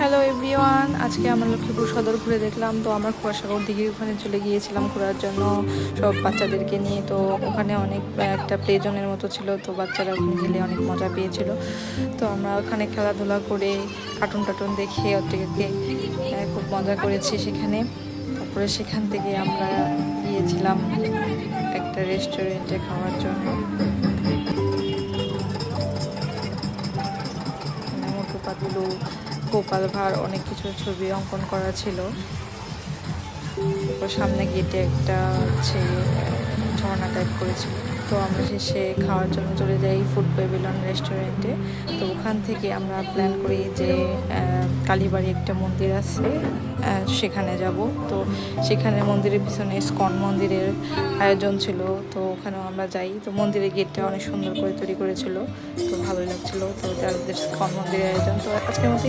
Hello everyone, আজকে আমরা লক্ষ্মীপুর সদর ঘুরে দেখলাম। তো আমরা কুয়াশাগর দিঘির ওখানে চলে গিয়েছিলাম ঘোরার জন্য সব বাচ্চাদেরকে নিয়ে। তো ওখানে অনেক একটা প্লে জোনের মতো ছিল, তো বাচ্চারা ওখানে গেলে অনেক মজা পেয়েছিল। তো আমরা ওখানে খেলাধুলা করে কার্টুন টাটুন দেখে ওদেরকে খুব মজা করেছি সেখানে। তারপরে সেখান থেকে আমরা গিয়েছিলাম একটা রেস্টুরেন্টে খাওয়ার জন্য। মোটু পাতলু, গোপাল ভাঁড় অনেক কিছু ছবি অঙ্কন করা ছিল। তারপর সামনে গেটে একটা হচ্ছে ঝর্ণা টাইপ করেছিল। তো আমরা শেষে খাওয়ার জন্য চলে যাই ফুড প্যাভিলিয়ন রেস্টুরেন্টে। তো ওখান থেকে আমরা প্ল্যান করি যে কালীবাড়ি একটা মন্দির আছে সেখানে যাব। তো সেখানে মন্দিরের পিছনে ইসকন মন্দিরের আয়োজন ছিল, তো ওখানেও আমরা যাই। তো মন্দিরের গেটটা অনেক সুন্দর করে তৈরি করেছিল, তো ভালোই লাগছিল। তো যাদের ইসকন মন্দিরের আয়োজন, তো আজকের মতো